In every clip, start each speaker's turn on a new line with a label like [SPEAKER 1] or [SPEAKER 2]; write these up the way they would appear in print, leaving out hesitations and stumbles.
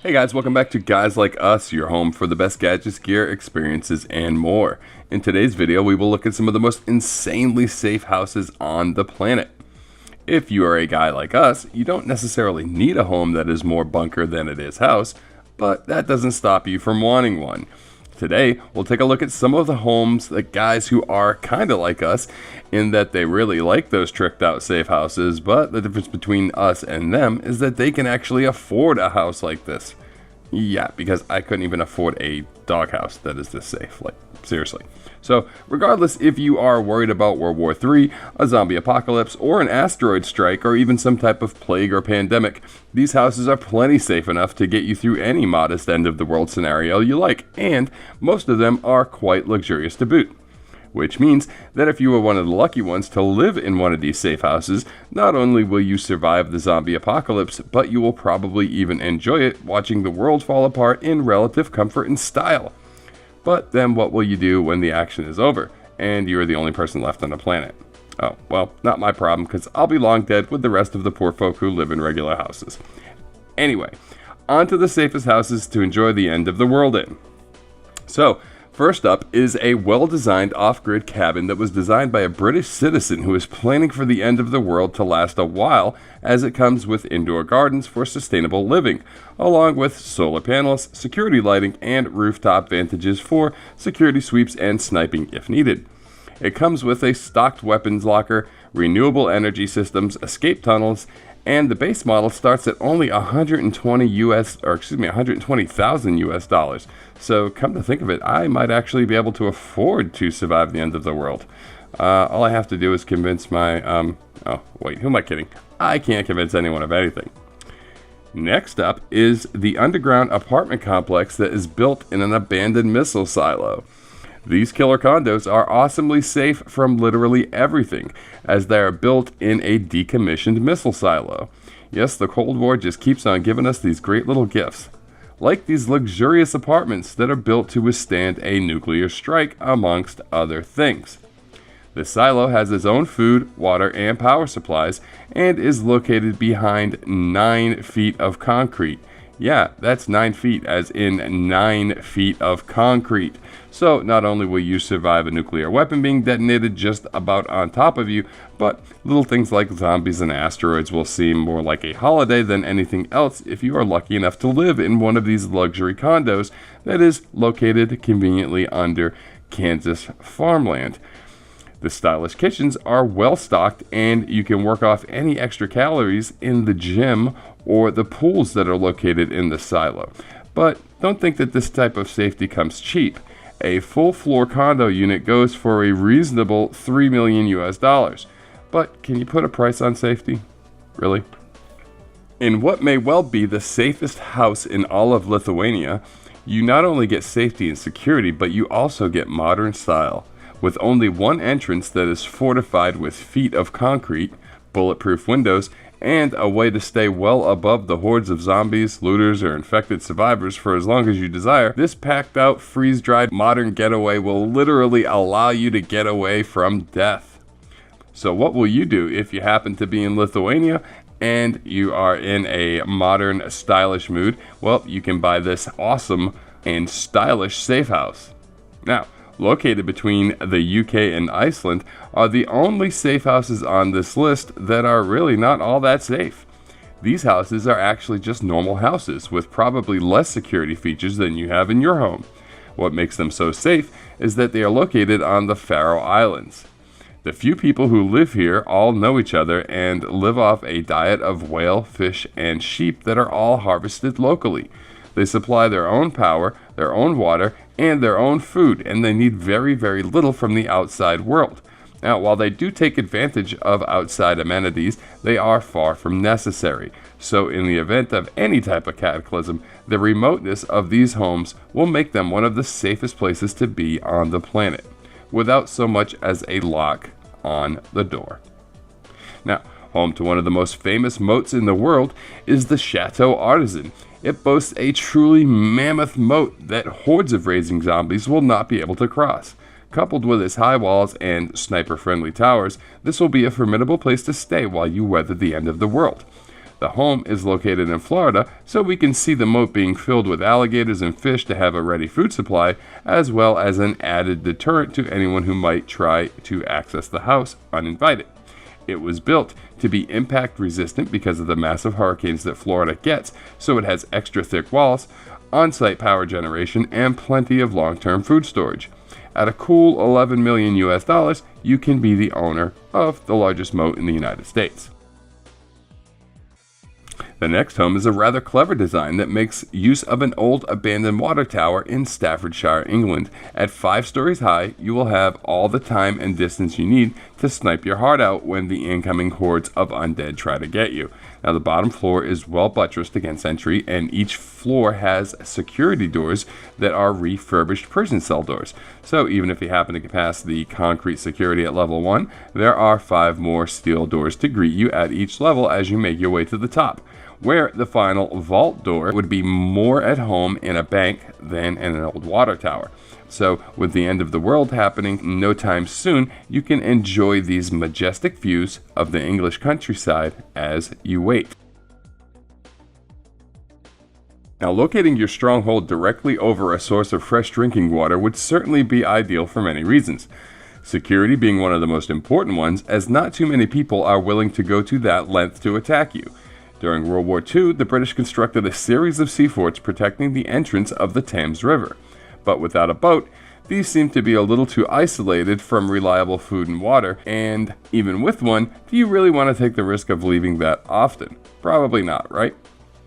[SPEAKER 1] Hey guys, welcome back to Guys Like Us, your home for the best gadgets, gear, experiences, and more. In today's video, we will look at some of the most insanely safe houses on the planet. If you are a guy like us, you don't necessarily need a home that is more bunker than it is house, but that doesn't stop you from wanting one. Today, we'll take a look at some of the homes that guys who are kind of like us, in that they really like those tricked out safe houses, but the difference between us and them is that they can actually afford a house like this. Yeah, because I couldn't even afford a doghouse that is this safe, like, seriously. So, regardless if you are worried about World War III, a zombie apocalypse, or an asteroid strike, or even some type of plague or pandemic, these houses are plenty safe enough to get you through any modest end-of-the-world scenario you like, and most of them are quite luxurious to boot. Which means that if you are one of the lucky ones to live in one of these safe houses, not only will you survive the zombie apocalypse, but you will probably even enjoy it watching the world fall apart in relative comfort and style. But then what will you do when the action is over, and you are the only person left on the planet? Oh, well, not my problem, because I'll be long dead with the rest of the poor folk who live in regular houses. Anyway, on to the safest houses to enjoy the end of the world in. So, first up is a well-designed off-grid cabin that was designed by a British citizen who is planning for the end of the world to last a while, as it comes with indoor gardens for sustainable living, along with solar panels, security lighting, and rooftop vantages for security sweeps and sniping if needed. It comes with a stocked weapons locker, renewable energy systems, escape tunnels, and the base model starts at only $120,000 US. So come to think of it, I might actually be able to afford to survive the end of the world. All I have to do is convince my, oh wait, who am I kidding? I can't convince anyone of anything. Next up is the underground apartment complex that is built in an abandoned missile silo. These killer condos are awesomely safe from literally everything, as they are built in a decommissioned missile silo. Yes, the Cold War just keeps on giving us these great little gifts. Like these luxurious apartments that are built to withstand a nuclear strike, amongst other things. The silo has its own food, water, and power supplies, and is located behind 9 feet of concrete. Yeah, that's 9 feet, as in 9 feet of concrete. So not only will you survive a nuclear weapon being detonated just about on top of you, but little things like zombies and asteroids will seem more like a holiday than anything else if you are lucky enough to live in one of these luxury condos that is located conveniently under Kansas farmland. The stylish kitchens are well stocked, and you can work off any extra calories in the gym or the pools that are located in the silo. But don't think that this type of safety comes cheap. A full floor condo unit goes for a reasonable $3 million US. But can you put a price on safety? Really? In what may well be the safest house in all of Lithuania, you not only get safety and security, but you also get modern style. With only one entrance that is fortified with feet of concrete, bulletproof windows, and a way to stay well above the hordes of zombies, looters, or infected survivors for as long as you desire, this packed out, freeze-dried modern getaway will literally allow you to get away from death. So what will you do if you happen to be in Lithuania and you are in a modern, stylish mood? Well, you can buy this awesome and stylish safe house. Now, located between the UK and Iceland, are the only safe houses on this list that are really not all that safe. These houses are actually just normal houses with probably less security features than you have in your home. What makes them so safe is that they are located on the Faroe Islands. The few people who live here all know each other and live off a diet of whale, fish, and sheep that are all harvested locally. They supply their own power, their own water, and their own food, and they need very, very little from the outside world. Now, while they do take advantage of outside amenities, they are far from necessary. So in the event of any type of cataclysm, the remoteness of these homes will make them one of the safest places to be on the planet, without so much as a lock on the door. Now, home to one of the most famous moats in the world is the Chateau Artisan. It boasts a truly mammoth moat that hordes of raging zombies will not be able to cross. Coupled with its high walls and sniper-friendly towers, this will be a formidable place to stay while you weather the end of the world. The home is located in Florida, so we can see the moat being filled with alligators and fish to have a ready food supply, as well as an added deterrent to anyone who might try to access the house uninvited. It was built to be impact resistant because of the massive hurricanes that Florida gets, so it has extra thick walls, on-site power generation, and plenty of long-term food storage. At a cool $11 million US, you can be the owner of the largest moat in the United States. The next home is a rather clever design that makes use of an old abandoned water tower in Staffordshire, England. At 5 stories high, you will have all the time and distance you need to snipe your heart out when the incoming hordes of undead try to get you. Now, the bottom floor is well buttressed against entry, and each floor has security doors that are refurbished prison cell doors. So even if you happen to get past the concrete security at level 1, there are 5 more steel doors to greet you at each level as you make your way to the top, where the final vault door would be more at home in a bank than in an old water tower. So with the end of the world happening no time soon, you can enjoy these majestic views of the English countryside as you wait. Now, locating your stronghold directly over a source of fresh drinking water would certainly be ideal for many reasons. Security being one of the most important ones, as not too many people are willing to go to that length to attack you. During World War II, the British constructed a series of sea forts protecting the entrance of the Thames River. But without a boat, these seem to be a little too isolated from reliable food and water, and even with one, do you really want to take the risk of leaving that often? Probably not, right?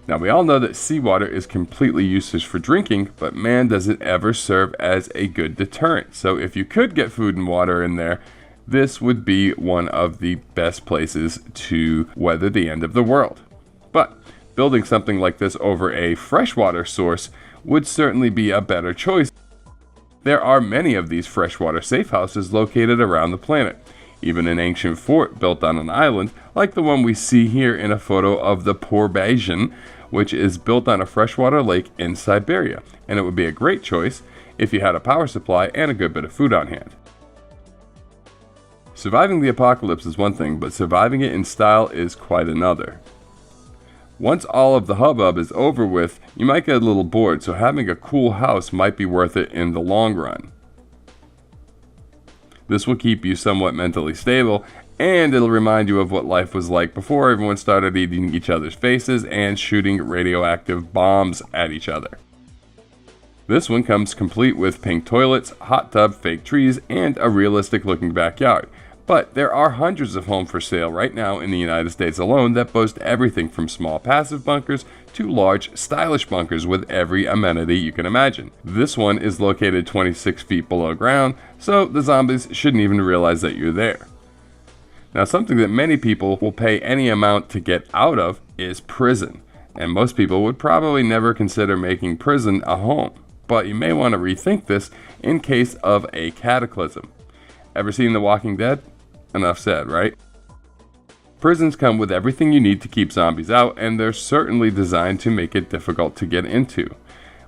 [SPEAKER 1] Now, we all know that seawater is completely useless for drinking, but man, does it ever serve as a good deterrent. So if you could get food and water in there, this would be one of the best places to weather the end of the world. But building something like this over a freshwater source would certainly be a better choice. There are many of these freshwater safe houses located around the planet. Even an ancient fort built on an island, like the one we see here in a photo of the Porbajan, which is built on a freshwater lake in Siberia, and it would be a great choice if you had a power supply and a good bit of food on hand. Surviving the apocalypse is one thing, but surviving it in style is quite another. Once all of the hubbub is over with, you might get a little bored, so having a cool house might be worth it in the long run. This will keep you somewhat mentally stable, and it'll remind you of what life was like before everyone started eating each other's faces and shooting radioactive bombs at each other. This one comes complete with pink toilets, hot tub, fake trees, and a realistic looking backyard. But there are hundreds of homes for sale right now in the United States alone that boast everything from small passive bunkers to large stylish bunkers with every amenity you can imagine. This one is located 26 feet below ground, so the zombies shouldn't even realize that you're there. Now, something that many people will pay any amount to get out of is prison, and most people would probably never consider making prison a home, but you may want to rethink this in case of a cataclysm. Ever seen The Walking Dead? Enough said, right? Prisons come with everything you need to keep zombies out, and they're certainly designed to make it difficult to get into.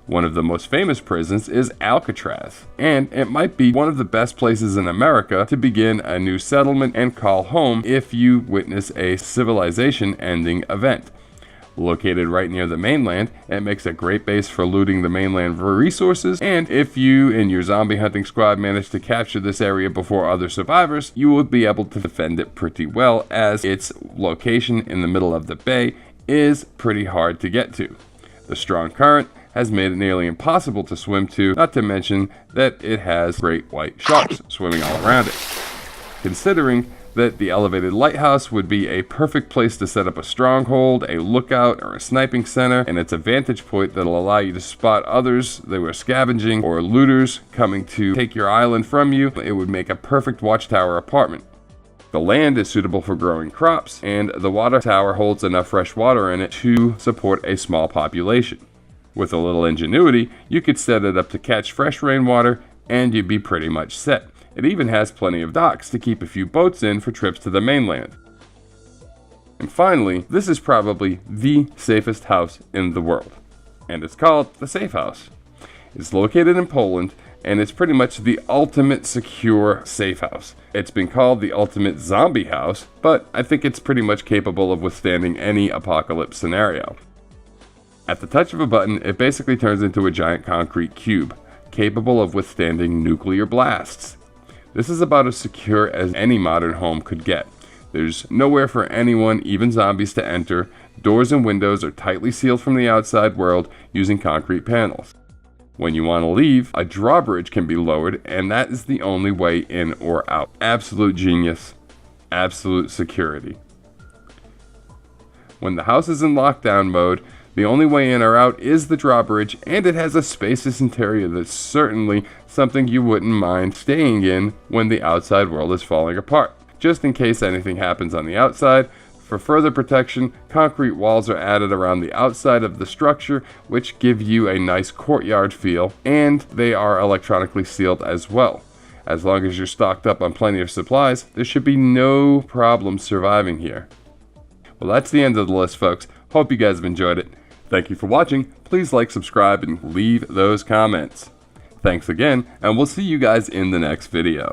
[SPEAKER 1] One of the most famous prisons is Alcatraz, and it might be one of the best places in America to begin a new settlement and call home if you witness a civilization-ending event. Located right near the mainland, it makes a great base for looting the mainland for resources, and if you and your zombie hunting squad manage to capture this area before other survivors, you will be able to defend it pretty well, as its location in the middle of the bay is pretty hard to get to. The strong current has made it nearly impossible to swim to, not to mention that it has great white sharks swimming all around it. Considering that the elevated lighthouse would be a perfect place to set up a stronghold, a lookout, or a sniping center, and it's a vantage point that'll allow you to spot others that were scavenging or looters coming to take your island from you. It would make a perfect watchtower apartment. The land is suitable for growing crops, and the water tower holds enough fresh water in it to support a small population. With a little ingenuity, you could set it up to catch fresh rainwater, and you'd be pretty much set. It even has plenty of docks to keep a few boats in for trips to the mainland. And finally, this is probably the safest house in the world, and it's called the Safe House. It's located in Poland, and it's pretty much the ultimate secure safe house. It's been called the ultimate zombie house, but I think it's pretty much capable of withstanding any apocalypse scenario. At the touch of a button, it basically turns into a giant concrete cube, capable of withstanding nuclear blasts. This is about as secure as any modern home could get. There's nowhere for anyone, even zombies, to enter. Doors and windows are tightly sealed from the outside world using concrete panels. When you want to leave, a drawbridge can be lowered, and that is the only way in or out. Absolute genius. Absolute security. When the house is in lockdown mode, the only way in or out is the drawbridge, and it has a spacious interior that's certainly something you wouldn't mind staying in when the outside world is falling apart. Just in case anything happens on the outside, for further protection, concrete walls are added around the outside of the structure, which give you a nice courtyard feel, and they are electronically sealed as well. As long as you're stocked up on plenty of supplies, there should be no problem surviving here. Well, that's the end of the list, folks. Hope you guys have enjoyed it. Thank you for watching. Please like, subscribe, and leave those comments. Thanks again, and we'll see you guys in the next video.